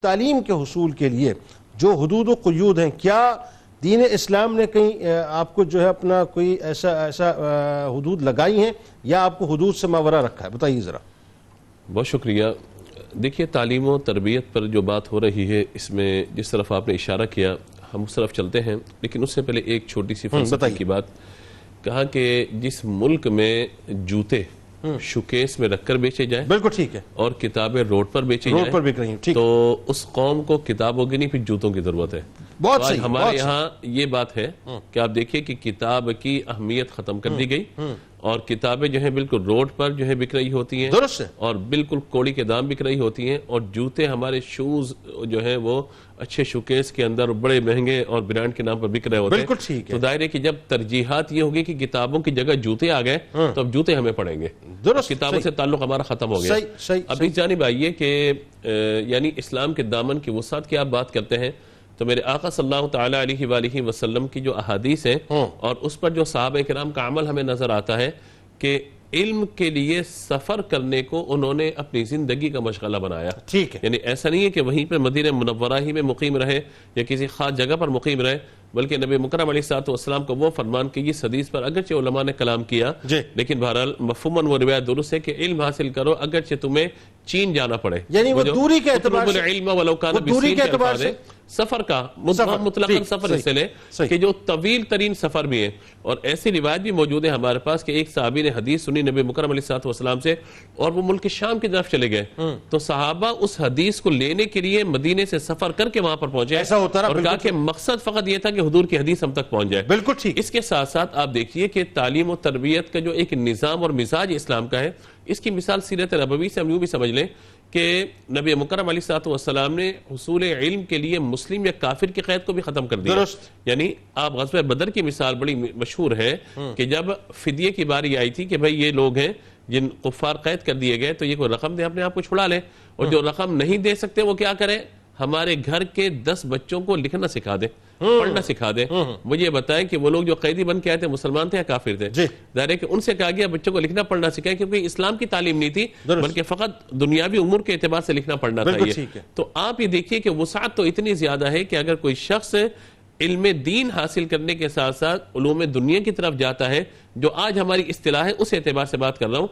تعلیم کے حصول کے لیے جو حدود و قیود ہیں، کیا دین اسلام نے کہیں آپ کو جو ہے اپنا کوئی ایسا حدود لگائی ہیں یا آپ کو حدود سے ماورا رکھا ہے؟ بتائیے ذرا۔ بہت شکریہ۔ دیکھیے، تعلیم و تربیت پر جو بات ہو رہی ہے، اس میں جس طرف آپ نے اشارہ کیا ہم اس طرف چلتے ہیں، لیکن اس سے پہلے ایک چھوٹی سی فلسفے کی بات کہا کہ جس ملک میں جوتے شوکیس میں رکھ کر بیچے جائیں، بالکل ٹھیک ہے، اور کتابیں روڈ پر بیچی جائیں، تو اس قوم کو کتابوں کی نہیں پھر جوتوں کی ضرورت ہے۔ بہت صحیح۔ ہمارے یہاں یہ بات ہے کہ آپ دیکھیے کہ کتاب کی اہمیت ختم کر دی گئی اور کتابیں جو ہیں بالکل روڈ پر جو ہے بک رہی ہوتی ہیں، درست ہے، اور بالکل کوڑی کے دام بک رہی ہوتی ہیں، اور جوتے ہمارے شوز جو ہیں وہ اچھے شوکیس کے اندر بڑے مہنگے اور برانڈ کے نام پر بک رہے ہوتے ہیں۔ بالکل ٹھیک ہے۔ تو ظاہر ہے کہ جب ترجیحات یہ ہوگی کہ کتابوں کی جگہ جوتے آ گئے تو اب جوتے ہمیں پڑیں گے، کتابوں سے تعلق ہمارا ختم ہو گیا۔ اب اس جانب آئیے کہ یعنی اسلام کے دامن کی وسعت کی آپ بات کرتے ہیں، تو میرے آقا صلی اللہ تعالیٰ علیہ وآلہ وسلم کی جو احادیث ہیں اور اس پر جو صحابہ کرام کا عمل ہمیں نظر آتا ہے کہ علم کے لیے سفر کرنے کو انہوں نے اپنی زندگی کا مشغلہ بنایا۔ ٹھیک ہے، یعنی ایسا نہیں ہے کہ وہیں پہ مدینہ منورہ ہی میں مقیم رہے یا کسی خاص جگہ پر مقیم رہے، بلکہ نبی مکرم علیہ السلام کو وہ فرمان کی اس حدیث پر اگرچہ علماء نے کلام کیا، لیکن بہرحال مفہوماً وہ روایت درست ہے کہ علم حاصل کرو اگرچہ تمہیں چین جانا پڑے، یعنی وہ دوری کے اعتبار سے سفر کا مطلقاً سفر اس سے لے کہ جو طویل ترین سفر بھی ہے۔ اور ایسی روایت بھی موجود ہے ہمارے پاس کہ ایک صحابی نے حدیث سنی نبی مکرم علیہ السلام سے اور وہ ملک شام کی طرف چلے گئے، تو صحابہ اس حدیث کو لینے کے لیے مدینے سے سفر کر کے وہاں پر پہنچے اور کہا کہ مقصد فقط یہ تھا کہ حضور کی حدیث ہم تک پہنچ جائے۔ بالکل ٹھیک۔ اس کے ساتھ ساتھ آپ دیکھیے کہ تعلیم و تربیت کا جو ایک نظام اور مزاج اسلام کا ہے، اس کی مثال سیرت نبوی سے ہم یوں بھی سمجھ لیں کہ نبی مکرم علیہ السلام نے حصول علم کے لیے مسلم یا کافر کی قید کو بھی ختم کر دیا۔ یعنی آپ غزوہ بدر کی مثال بڑی مشہور ہے کہ جب فدیے کی باری آئی تھی کہ بھئی یہ لوگ ہیں جن کفار قید کر دیے گئے، تو یہ کوئی رقم دے اپنے آپ کو چھڑا لیں، اور جو رقم نہیں دے سکتے وہ کیا کریں؟ ہمارے گھر کے 10 بچوں کو لکھنا سکھا دیں، پڑھنا سکھا دیں۔ مجھے بتائیں کہ وہ لوگ جو قیدی بن کے آئے تھے مسلمان تھے یا کافر تھے؟ ظاہر ہے کہ ان سے کہا گیا بچوں کو لکھنا پڑھنا سکھائیں، کیونکہ اسلام کی تعلیم نہیں تھی بلکہ فقط دنیاوی امور کے اعتبار سے لکھنا پڑھنا تھا یہ۔ تو آپ یہ دیکھیے کہ وسعت تو اتنی زیادہ ہے کہ اگر کوئی شخص علم دین حاصل کرنے کے ساتھ ساتھ علوم دنیا کی طرف جاتا ہے، جو آج ہماری اصطلاح ہے اس اعتبار سے بات کر رہا ہوں،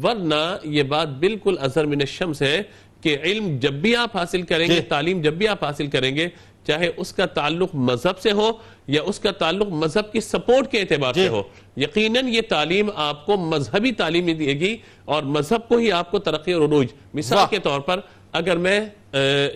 ورنہ یہ بات بالکل اظہر من الشمس ہے کہ علم جب بھی آپ حاصل کریں گے، تعلیم جب بھی آپ حاصل کریں گے، چاہے اس کا تعلق مذہب سے ہو یا اس کا تعلق مذہب کی سپورٹ کے اعتبار سے ہو، یقیناً یہ تعلیم آپ کو مذہبی تعلیم دے گی اور مذہب کو ہی آپ کو ترقی اور عروج۔ مثال کے طور پر اگر میں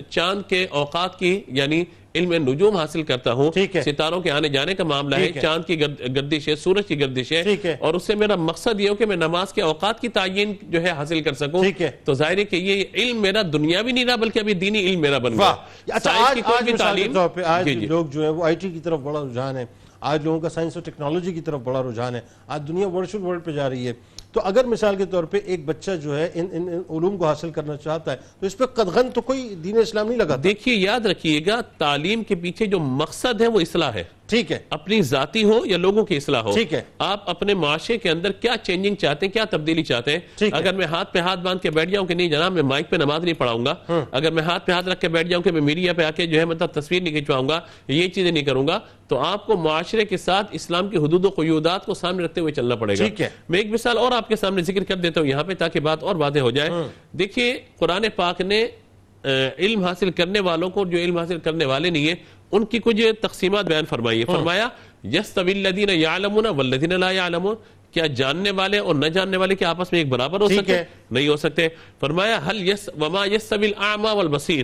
چاند کے اوقات کی یعنی علم نجوم حاصل کرتا ہوں، ستاروں کے آنے جانے کا معاملہ ہے، چاند کی گردش ہے، سورج کی گردش ہے، اور اس سے میرا مقصد یہ ہو کہ میں نماز کے اوقات کی تعین جو ہے حاصل کر سکوں، تو ظاہر ہے کہ یہ علم میرا دنیاوی نہیں رہا بلکہ ابھی دینی علم میرا بن گیا۔ آج مثال کے طور پہ آج لوگ جو ہے وہ آئی ٹی کی طرف بڑا رجحان ہے، آج لوگوں کا سائنس اور ٹیکنالوجی کی طرف بڑا رجحان ہے، آج دنیا ورچوئل ورلڈ پہ جا رہی ہے۔ تو اگر مثال کے طور پہ ایک بچہ جو ہے ان علوم کو حاصل کرنا چاہتا ہے تو اس پہ قدغن تو کوئی دین اسلام نہیں لگا۔ دیکھیے، یاد رکھیے گا تعلیم کے پیچھے جو مقصد ہے وہ اصلاح ہے، ٹھیک ہے، اپنی ذاتی ہو یا لوگوں کی اصلاح ہو، ٹھیک ہے۔ آپ اپنے معاشرے کے اندر کیا چینجنگ چاہتے ہیں، کیا تبدیلی چاہتے ہیں؟ اگر میں ہاتھ پہ ہاتھ باندھ کے بیٹھ جاؤں کہ نہیں جناب میں مائک پہ نماز نہیں پڑھاؤں گا، اگر میں ہاتھ پہ ہاتھ رکھ کے بیٹھ جاؤں کہ میں میڈیا پہ آ کے جو ہے مطلب تصویر نہیں کھنچواؤں گا، یہ چیزیں نہیں کروں گا، تو آپ کو معاشرے کے ساتھ اسلام کی حدود و قیودات کو سامنے رکھتے ہوئے چلنا پڑے گا۔ میں ایک مثال اور آپ کے سامنے ذکر کر دیتا ہوں یہاں پہ تاکہ بات اور واضح ہو جائے۔ دیکھیے، قرآن پاک نے علم حاصل کرنے والوں کو جو علم حاصل کرنے والے نہیں ہیں ان کی کچھ تقسیمات بیان فرمائی ہے۔ فرمایا یستوی الذین یعلمون والذین لا یعلمون، کیا جاننے والے اور نہ جاننے والے کیا آپس میں ایک برابر ہو سکتے ہیں؟ نہیں ہو سکتے۔ فرمایا وما یستوی الاعمی والبصیر،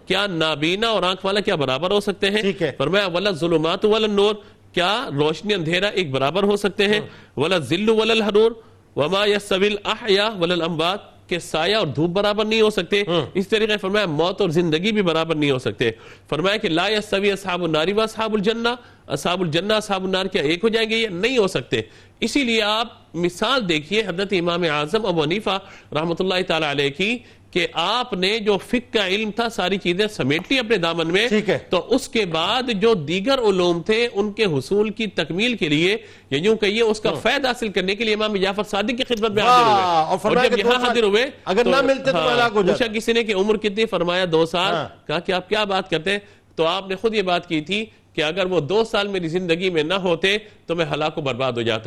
کیا نابینا اور آنکھ والا کیا برابر ہو سکتے ہیں؟ فرمایا ولا الظلمات ولا النور، کیا روشنی اندھیرا ایک برابر ہو سکتے ہیں؟ ولا الظل ولا الحرور وما یستوی الاحیاء ولا الاموات، کہ سایہ اور دھوپ برابر نہیں ہو سکتے۔ اس طریقے فرمایا موت اور زندگی بھی برابر نہیں ہو سکتے۔ فرمایا کہ لا یستوی اصحاب النار و اصحاب الجنہ، اصحاب الجنہ اصحاب النار کیا ایک ہو جائیں گے؟ یہ نہیں ہو سکتے۔ اسی لیے آپ مثال دیکھیے حضرت امام اعظم ابو حنیفہ رحمۃ اللہ تعالی علیہ کی کہ آپ نے جو فقہ کا علم تھا ساری چیزیں سمیٹ لی اپنے دامن میں، تو اس کے بعد جو دیگر علوم تھے ان کے حصول کی تکمیل کے لیے یا یوں کہیے اس کا فائدہ حاصل کرنے کے لیے امام جعفر صادق کی خدمت میں حاضر ہوئے، اور جب یہاں حاضر ہوئے اگر نہ ملتے تو ہلاک ہو جاتے۔ پوچھا کسی نے کہ عمر کتنی؟ فرمایا 2 سال۔ کہا کہ آپ کیا بات کرتے ہیں؟ تو آپ نے خود یہ بات کی تھی کہ اگر وہ 2 سال میری زندگی میں نہ ہوتے تو میں ہلاک و برباد ہو جاتا۔